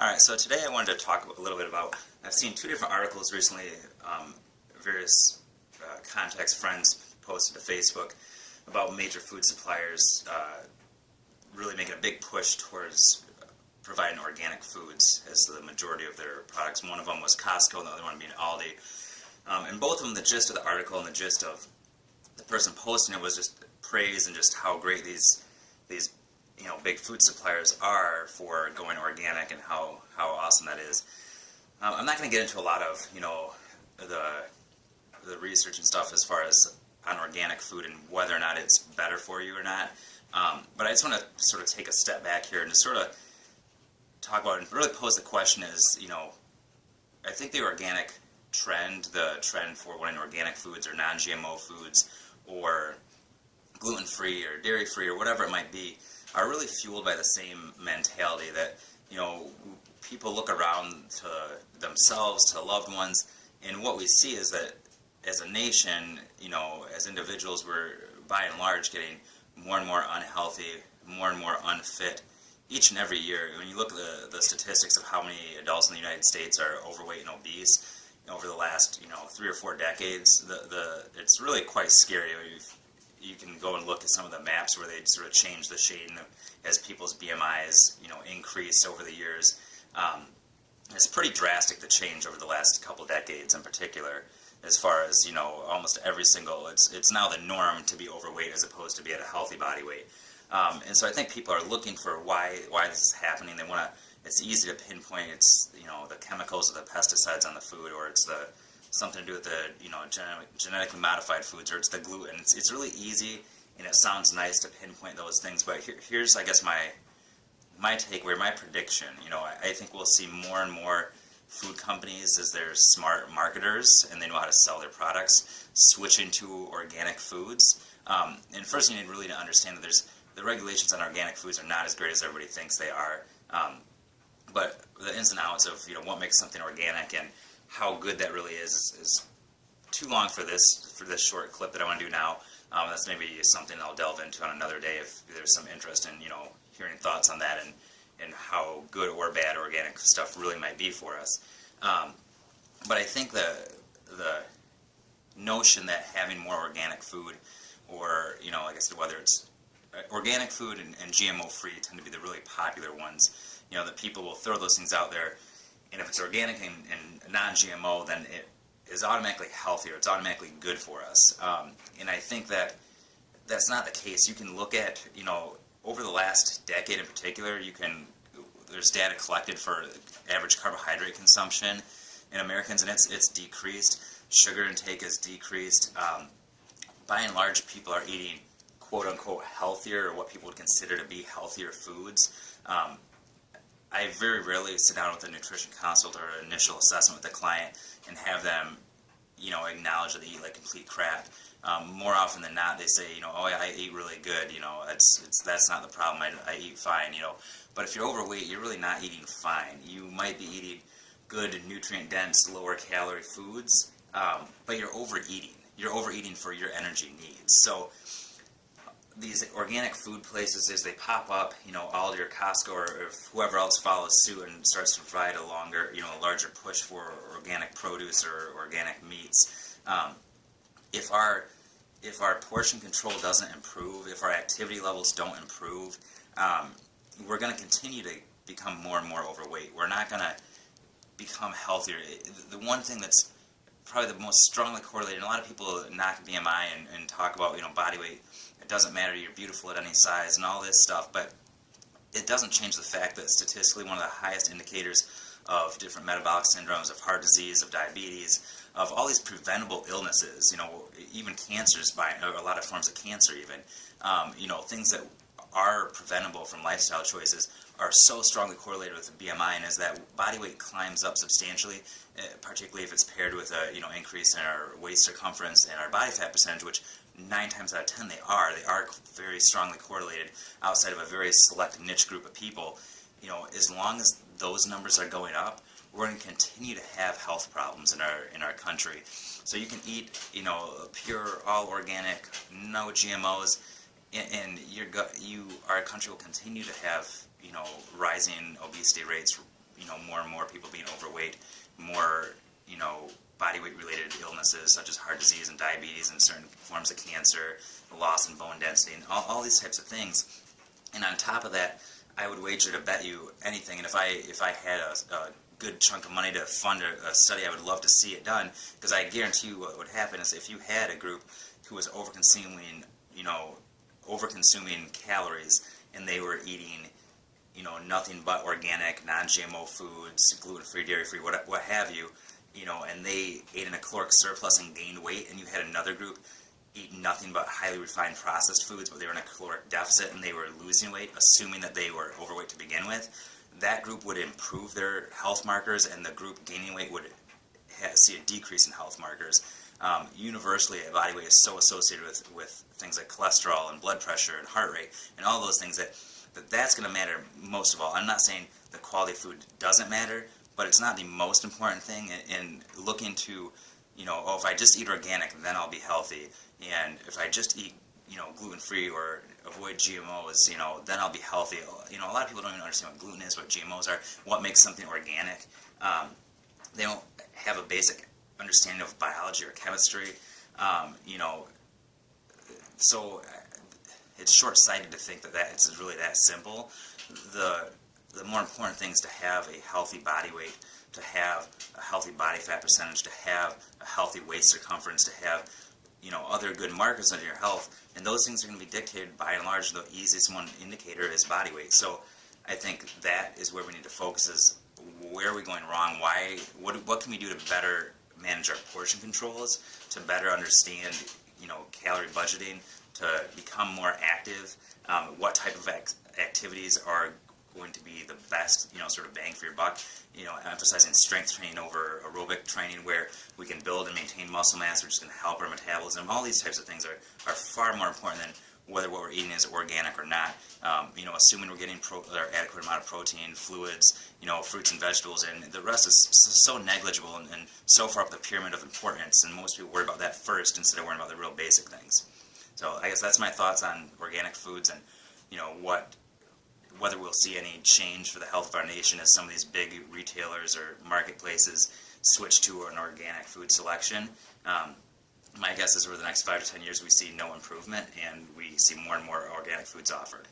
Alright, so today I wanted to talk a little bit about, I've seen two different articles recently, various contacts, friends posted to Facebook about major food suppliers really making a big push towards providing organic foods as the majority of their products. One of them was Costco and the other one being Aldi. And both of them, the gist of the article and the gist of the person posting it was just praise and just how great these big food suppliers are for going organic and how awesome that is. I'm not going to get into a lot of the research and stuff as far as on organic food and whether or not it's better for you or not. But I just want to sort of take a step back here and just sort of talk about and really pose the question is, I think the organic trend, the trend for wanting organic foods or non-GMO foods or gluten-free or dairy-free or whatever it might be, are really fueled by the same mentality that, people look around to themselves, to loved ones, and what we see is that as a nation, as individuals, we're by and large getting more and more unhealthy, more and more unfit each and every year. When you look at the statistics of how many adults in the United States are overweight and obese over the last 3 or 4 decades, it's really quite scary. You can go and look at some of the maps where they sort of change the shading as people's BMIs increase over the years. It's pretty drastic, the change over the last couple decades in particular, as far as almost every single, it's now the norm to be overweight as opposed to be at a healthy body weight. And so I think people are looking for why this is happening. They want to. It's easy to pinpoint. It's the chemicals or the pesticides on the food, or it's something to do with the genetically modified foods, or it's the gluten. It's really easy, and it sounds nice to pinpoint those things. But here's I guess my takeaway, my prediction. I think we'll see more and more food companies, as they're smart marketers and they know how to sell their products, switch into organic foods. And first, you need really to understand that the regulations on organic foods are not as great as everybody thinks they are. But the ins and outs of what makes something organic and how good that really is too long for this short clip that I want to do now. That's maybe something I'll delve into on another day if there's some interest in hearing thoughts on that and how good or bad organic stuff really might be for us. But I think the notion that having more organic food, or like I said, whether it's organic food and GMO free tend to be the really popular ones. That people will throw those things out there, and if it's organic and non-GMO, then it is automatically healthier. It's automatically good for us. And I think that that's not the case. You can look at over the last decade in particular, there's data collected for average carbohydrate consumption in Americans, and it's decreased. Sugar intake has decreased. By and large, people are eating quote-unquote healthier, or what people would consider to be healthier foods. I very rarely sit down with a nutrition consult or an initial assessment with a client and have them, acknowledge that they eat like complete crap. More often than not, they say, oh yeah, I eat really good. That's not the problem. I eat fine. But if you're overweight, you're really not eating fine. You might be eating good, nutrient-dense, lower-calorie foods, but you're overeating. You're overeating for your energy needs. So these organic food places, as they pop up, Aldi or Costco or whoever else follows suit and starts to provide a larger push for organic produce or organic meats. If our portion control doesn't improve, if our activity levels don't improve, we're going to continue to become more and more overweight. We're not going to become healthier. The one thing that's probably the most strongly correlated, and a lot of people knock BMI and talk about body weight. It doesn't matter, you're beautiful at any size and all this stuff, but it doesn't change the fact that statistically one of the highest indicators of different metabolic syndromes, of heart disease, of diabetes, of all these preventable illnesses, even cancers, or a lot of forms of cancer even, things that are preventable from lifestyle choices are so strongly correlated with the BMI, and as that body weight climbs up substantially, particularly if it's paired with a increase in our waist circumference and our body fat percentage, which 9 times out of 10 they are very strongly correlated outside of a very select niche group of people. As long as those numbers are going up, we're going to continue to have health problems in our country. So you can eat pure, all organic, no GMOs, and our country will continue to have rising obesity rates, more and more people being overweight, more, body weight related illnesses such as heart disease and diabetes and certain forms of cancer, loss in bone density, and all these types of things. And on top of that, I would wager to bet you anything, and if I had a good chunk of money to fund a study, I would love to see it done, because I guarantee you what would happen is if you had a group who was over-consuming calories, and they were eating, nothing but organic, non-GMO foods, gluten-free, dairy-free, what have you, and they ate in a caloric surplus and gained weight, and you had another group eat nothing but highly refined processed foods, but they were in a caloric deficit and they were losing weight, assuming that they were overweight to begin with, that group would improve their health markers, and the group gaining weight would see a decrease in health markers. Universally, body weight is so associated with things like cholesterol and blood pressure and heart rate and all those things that's going to matter most of all. I'm not saying the quality of food doesn't matter, but it's not the most important thing. In looking to, if I just eat organic, then I'll be healthy, and if I just eat, gluten-free or avoid GMOs, then I'll be healthy. A lot of people don't even understand what gluten is, what GMOs are, what makes something organic. They don't have a basic understanding of biology or chemistry, so it's short-sighted to think that it's really that simple. The more important thing is to have a healthy body weight, to have a healthy body fat percentage, to have a healthy waist circumference, to have other good markers of your health, and those things are going to be dictated by and large. The easiest one indicator is body weight. So I think that is where we need to focus, is where are we going wrong, what can we do to better manage our portion controls, to better understand calorie budgeting, to become more active, what type of activities are going to be the best, sort of bang for your buck, emphasizing strength training over aerobic training, where we can build and maintain muscle mass, which is going to help our metabolism. All these types of things are far more important than whether what we're eating is organic or not. Assuming we're getting our adequate amount of protein, fluids, fruits and vegetables, and the rest is so negligible and so far up the pyramid of importance, and most people worry about that first instead of worrying about the real basic things. So I guess that's my thoughts on organic foods, and whether we'll see any change for the health of our nation as some of these big retailers or marketplaces switch to an organic food selection. My guess is over the next 5 to 10 years we see no improvement, and we see more and more organic foods offered.